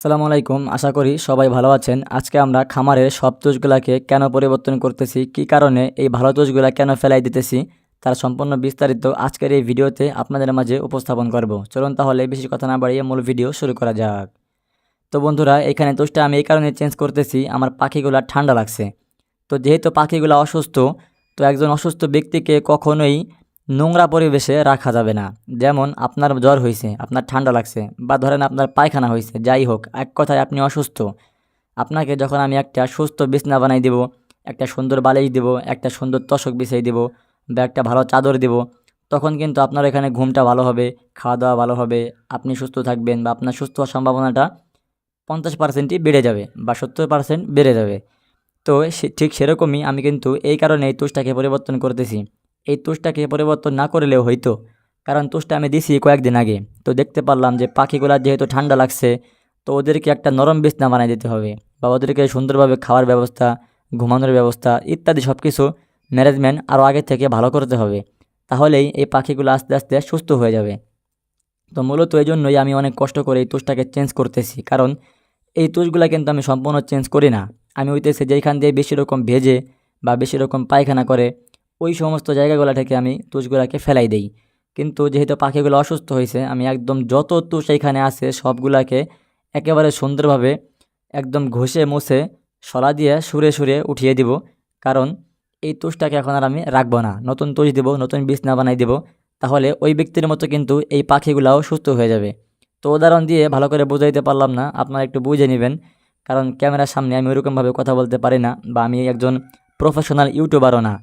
আসসালামু আলাইকুম। আশা করি সবাই ভালো আছেন। আজকে আমরা খামারের সব তুষগুলাকে কেন পরিবর্তন করতেছি, কি কারণে এই ভালো তুষগুলা কেন ফেলাই দিতেছি, তার সম্পূর্ণ বিস্তারিত আজকের এই ভিডিওতে আপনাদের মাঝে উপস্থাপন করব। চলুন তাহলে বেশি কথা না বাড়িয়ে মূল ভিডিও শুরু করা যাক। তো বন্ধুরা, এখানে তুষটা আমি এই কারণে চেঞ্জ করতেছি, আমার পাখিগুলা ঠান্ডা লাগছে। তো যেহেতু পাখিগুলো অসুস্থ, তো একজন অসুস্থ ব্যক্তিকে কখনোই নোংরা পরিবেশে রাখা যাবে না। যেমন আপনার জ্বর হয়েছে, আপনার ঠান্ডা লাগছে, বা ধরেন আপনার পায়খানা হয়েছে, যাই হোক, এক কথায় আপনি অসুস্থ। আপনাকে যখন আমি একটা সুস্থ বিছনা বানাই দেব, একটা সুন্দর বালিশ দেব, একটা সুন্দর তোশক বিছাই দেব, বা একটা ভালো চাদর দেব, তখন কিন্তু আপনার এখানে ঘুমটা ভালো হবে, খাওয়া দাওয়া ভালো হবে, আপনি সুস্থ থাকবেন, বা আপনার সুস্থ হওয়ার সম্ভাবনাটা 50%ই বেড়ে যাবে, বা 70% বেড়ে যাবে। তো ঠিক সেরকমই আমি কিন্তু এই কারণে এই তুষটাকে পরিবর্তন করতেছি। এই তুষটাকে পরিবর্তন না করলেও হইতো, কারণ তুষটা আমি দিছি কয়েকদিন আগে। তো দেখতে পারলাম যে পাখিগুলার যেহেতু ঠান্ডা লাগছে, তো ওদেরকে একটা নরম বিছনা বানিয়ে দিতে হবে, বা ওদেরকে সুন্দরভাবে খাওয়ার ব্যবস্থা, ঘুমানোর ব্যবস্থা ইত্যাদি সব কিছু ম্যানেজমেন্ট আরও আগে থেকে ভালো করতে হবে। তাহলেই এই পাখিগুলো আস্তে আস্তে সুস্থ হয়ে যাবে। তো মূলত এই জন্যই আমি অনেক কষ্ট করে এই তুষটাকে চেঞ্জ করতেছি, কারণ এই তুষগুলা কিন্তু আমি সম্পূর্ণ চেঞ্জ করি না। আমি হইতেছে যেইখান দিয়ে বেশি রকম ভেজে বা বেশি রকম পায়খানা করে, ওই সমস্ত জায়গাগুলো থেকে আমি তুষগুলাকে ফেলাই দেই। কিন্তু যেহেতু পাখিগুলো অসুস্থ হয়েছে, আমি একদম যত তুষ এইখানে আছে সবগুলাকে একেবারে সুন্দরভাবে একদম ঘষে মুছে শলা দিয়ে সুরে সুরে উঠিয়ে দিব। কারণ এই তুষটাকে এখন আর আমি রাখবো না, নতুন তুষ দিব, নতুন বিছনা বানাই দিব। তাহলে ওই ব্যক্তির মতো কিন্তু এই পাখিগুলাও সুস্থ হয়ে যাবে। তো উদাহরণ দিয়ে ভালো করে বুঝাইতে পারলাম না, আপনারা একটু বুঝে নেবেন। কারণ ক্যামেরার সামনে আমি ওইরকমভাবে কথা বলতে পারি না, বা আমি একজন প্রফেশনাল ইউটিউবারও না।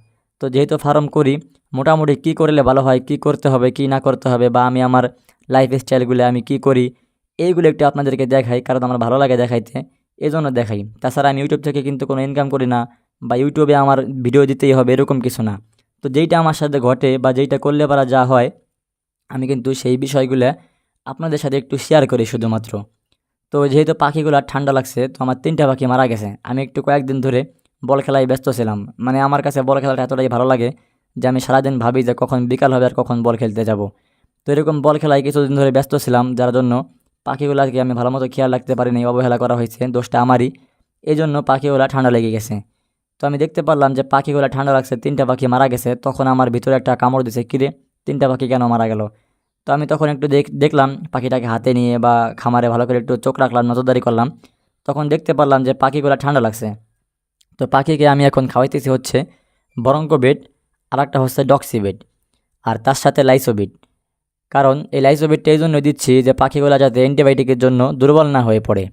তো যেহেতু ফার্ম করি, মোটামুটি কী করলে ভালো হয়, কী করতে হবে, কী না করতে হবে, বা আমি আমার লাইফ স্টাইলগুলো আমি কী করি, এইগুলো একটু আপনাদেরকে দেখাই, কারণ আমার ভালো লাগে দেখাইতে, এই জন্য দেখাই। তাছাড়া আমি ইউটিউব থেকে কিন্তু কোনো ইনকাম করি না, বা ইউটিউবে আমার ভিডিও দিতেই হবে এরকম কিছু না। তো যেইটা আমার সাথে ঘটে বা যেইটা করলে পারা যা হয়, আমি কিন্তু সেই বিষয়গুলো আপনাদের সাথে একটু শেয়ার করি শুধুমাত্র। তো যেহেতু পাখিগুলো ঠান্ডা লাগছে, তো আমার 3টা পাখি মারা গেছে। আমি একটু কয়েকদিন ধরে বল খেলায় ব্যস্ত ছিলাম। মানে আমার কাছে বল খেলাটা এতটাই ভালো লাগে যে আমি সারাদিন ভাবি যে কখন বিকাল হবে আর কখন বল খেলতে যাব। তো এরকম বল খেলায় কিছুদিন ধরে ব্যস্ত ছিলাম, যার জন্য পাখিগুলোকে আমি ভালো মতো খেয়াল রাখতে পারিনি, অবহেলা করা হয়েছে, দোষটা আমারই। এই জন্য পাখিগুলো ঠান্ডা লেগে গেছে। তো আমি দেখতে পারলাম যে পাখিগুলো ঠান্ডা লাগছে, 3টা পাখি মারা গেছে। তখন আমার ভিতরে একটা কামড় দিছে, কিরে 3টা পাখি কেন মারা গেল। তো আমি তখন একটু দেখলাম পাখিটাকে হাতে নিয়ে, বা খামারে ভালো করে একটু চোখ রাখলাম, নজরদারি করলাম। তখন দেখতে পারলাম যে পাখিগুলো ঠান্ডা লাগছে। তো পাখিকে আমি এখন খাওয়াইতেছি হচ্ছে বরঙ্কোবিট, আর একটা হচ্ছে ডক্সিবিট, আর তার সাথে লাইসোবিট। কারণ এই লাইসোবিটটা এই জন্য দিচ্ছি যে পাখিগুলো যাতে অ্যান্টিবায়োটিকের জন্য দুর্বল না হয়ে পড়ে,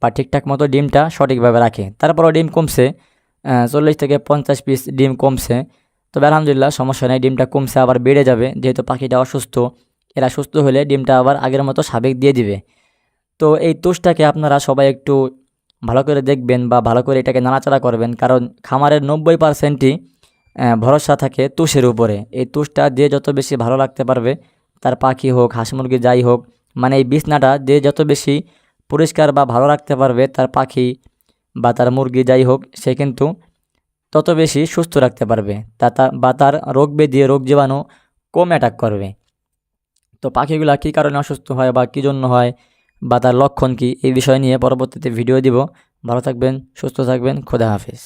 বা ঠিকঠাক মতো ডিমটা সঠিকভাবে রাখে। তারপরও ডিম কমছে, 40 থেকে 50 পিস ডিম কমছে। তবে আলহামদুলিল্লাহ সমস্যা নেই, ডিমটা কমছে, আবার বেড়ে যাবে যেহেতু পাখিটা অসুস্থ। এরা সুস্থ হলে ডিমটা আবার আগের মতো স্বাভাবিক দিয়ে দিবে। তো এই তুষটাকে আপনারা সবাই একটু ভালো করে দেখবেন, বা ভালো করে এটাকে নাড়াচাড়া করবেন, কারণ খামারের 90%ই ভরসা থাকে তুষের উপরে। এই তুষটা যে যত বেশি ভালো রাখতে পারবে, তার পাখি হোক, হাঁস মুরগি যাই হোক, মানে এই বিছনাটা যে যত বেশি পরিষ্কার বা ভালো রাখতে পারবে, তার পাখি বা তার মুরগি যাই হোক, সে কিন্তু তত বেশি সুস্থ রাখতে পারবে। বা তার রোগ ব্যাধি, রোগ জীবাণু কম অ্যাটাক করবে। তো পাখিগুলা কী কারণে অসুস্থ হয় বা কী জন্য হয়, বা তার লক্ষণ কী, এই বিষয় নিয়ে পরবর্তীতে ভিডিও দিব। ভালো থাকবেন, সুস্থ থাকবেন, খোদা হাফেজ।